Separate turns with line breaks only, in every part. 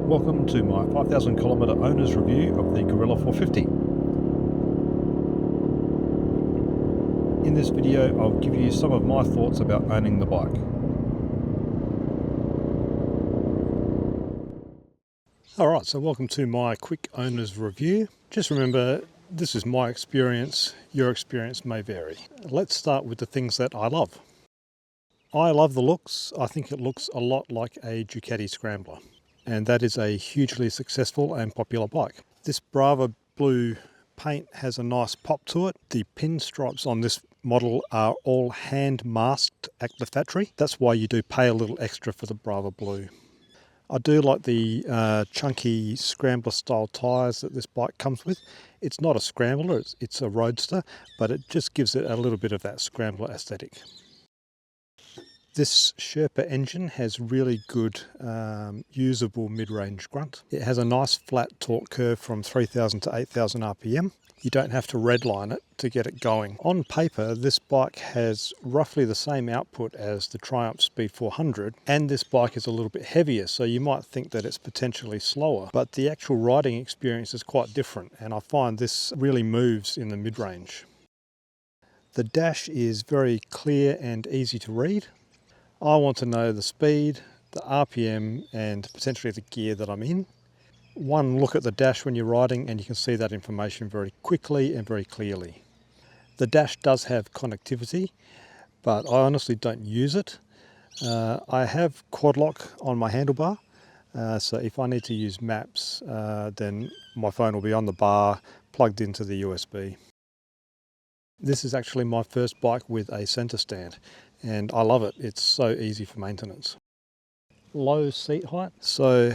Welcome to my 5,000 kilometre owner's review of the Guerrilla 450. In this video I'll give you some of my thoughts about owning the bike. Alright, so welcome to my quick owner's review. Just remember, this is my experience, your experience may vary. Let's start with the things that I love. I love the looks. I think it looks a lot like a Ducati Scrambler, and that is a hugely successful and popular bike. This Brava blue paint has a nice pop to it. The pinstripes on this model are all hand masked at the factory. That's why you do pay a little extra for the Brava blue. I do like the chunky Scrambler style tyres that this bike comes with. It's not a Scrambler, it's a Roadster, but it just gives it a little bit of that Scrambler aesthetic. This Sherpa engine has really good usable mid-range grunt. It has a nice flat torque curve from 3,000 to 8,000 RPM. You don't have to redline it to get it going. On paper, this bike has roughly the same output as the Triumph Speed 400, and this bike is a little bit heavier, so you might think that it's potentially slower, but the actual riding experience is quite different, and I find this really moves in the mid-range. The dash is very clear and easy to read. I want to know the speed, the RPM, and potentially the gear that I'm in. One look at the dash when you're riding and you can see that information very quickly and very clearly. The dash does have connectivity, but I honestly don't use it. I have quad lock on my handlebar, so if I need to use maps, then my phone will be on the bar, plugged into the USB. This is actually my first bike with a centre stand, and I love it. It's so easy for maintenance. Low seat height. So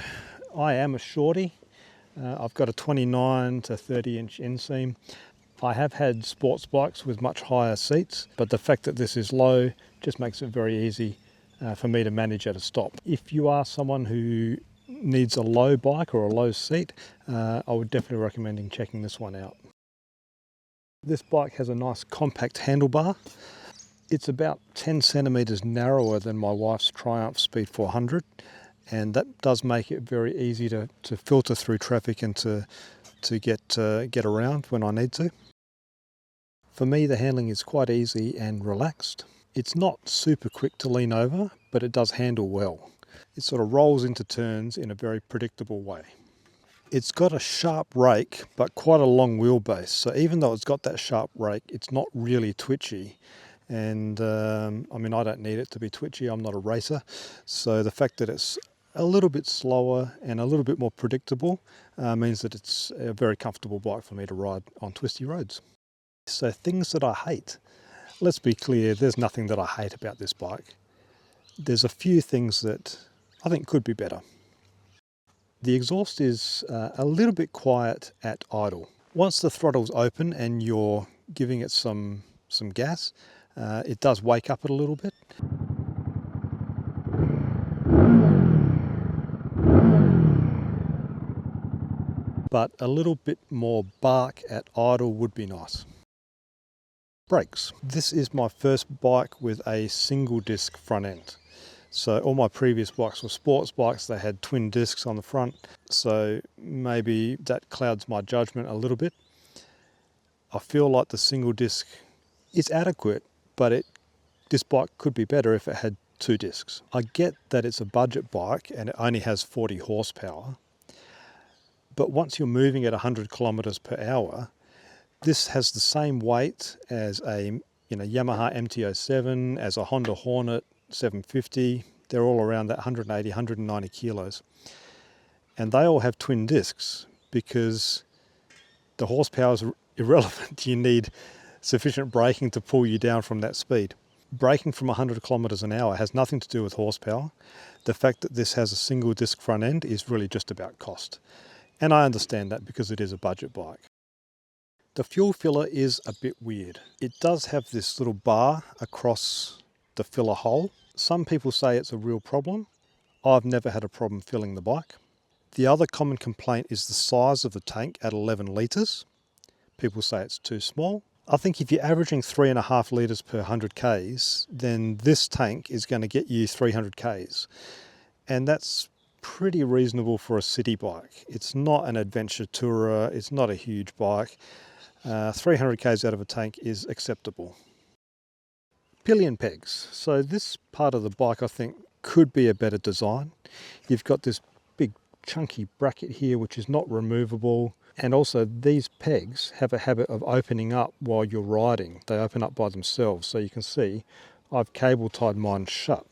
I am a shorty. I've got a 29 to 30 inch inseam. I have had sports bikes with much higher seats, but the fact that this is low just makes it very easy for me to manage at a stop. If you are someone who needs a low bike or a low seat, I would definitely recommend checking this one out. This bike has a nice compact handlebar. It's about 10 centimetres narrower than my wife's Triumph Speed 400, and that does make it very easy to filter through traffic and to get around when I need to. For me, the handling is quite easy and relaxed. It's not super quick to lean over, but it does handle well. It sort of rolls into turns in a very predictable way. It's got a sharp rake, but quite a long wheelbase. So even though it's got that sharp rake, it's not really twitchy. And I mean, I don't need it to be twitchy. I'm not a racer. So the fact that it's a little bit slower and a little bit more predictable means that it's a very comfortable bike for me to ride on twisty roads. So things that I hate. Let's be clear, there's nothing that I hate about this bike. There's a few things that I think could be better. The exhaust is a little bit quiet at idle. Once the throttle's open and you're giving it some gas, it does wake up it a little bit. But a little bit more bark at idle would be nice. Brakes. This is my first bike with a single disc front end. So all my previous bikes were sports bikes. They had twin discs on the front, so maybe that clouds my judgment a little bit. I feel like the single disc is adequate, but this bike could be better if it had two discs. I get that it's a budget bike and it only has 40 horsepower, but once you're moving at 100 kilometers per hour, this has the same weight as a Yamaha MT-07, as a Honda Hornet 750. They're all around that 180, 190 kilos. And they all have twin discs because the horsepower is irrelevant. You need sufficient braking to pull you down from that speed. Braking from 100 kilometers an hour has nothing to do with horsepower. The fact that this has a single disc front end is really just about cost. And I understand that because it is a budget bike. The fuel filler is a bit weird. It does have this little bar across the filler hole. Some people say it's a real problem. I've never had a problem filling the bike. The other common complaint is the size of the tank at 11 litres. People say it's too small. I think if you're averaging 3.5 litres per 100 Ks, then this tank is going to get you 300 Ks. And that's pretty reasonable for a city bike. It's not an adventure tourer, it's not a huge bike. 300 k's out of a tank is acceptable. Pillion pegs. So this part of the bike I think could be a better design. You've got this big chunky bracket here which is not removable, and also these pegs have a habit of opening up while you're riding. They open up by themselves, so you can see I've cable tied mine shut.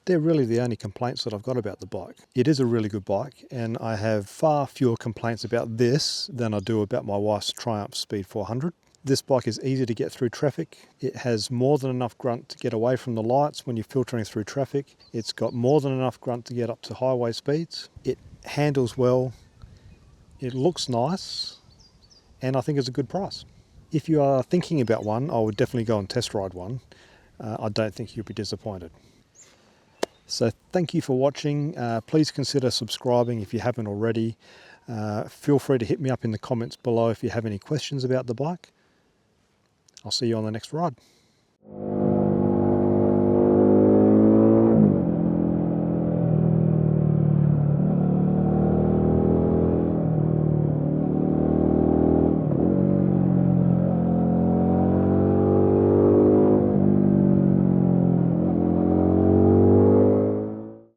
They're really the only complaints that I've got about the bike. It is a really good bike, and I have far fewer complaints about this than I do about my wife's Triumph Speed 400. This bike is easy to get through traffic. It has more than enough grunt to get away from the lights when you're filtering through traffic. It's got more than enough grunt to get up to highway speeds. It handles well. It looks nice, and I think it's a good price. If you are thinking about one, I would definitely go and test ride one. I don't think you'll be disappointed. So thank you for watching. Please consider subscribing if you haven't already. Feel free to hit me up in the comments below if you have any questions about the bike. I'll see you on the next ride.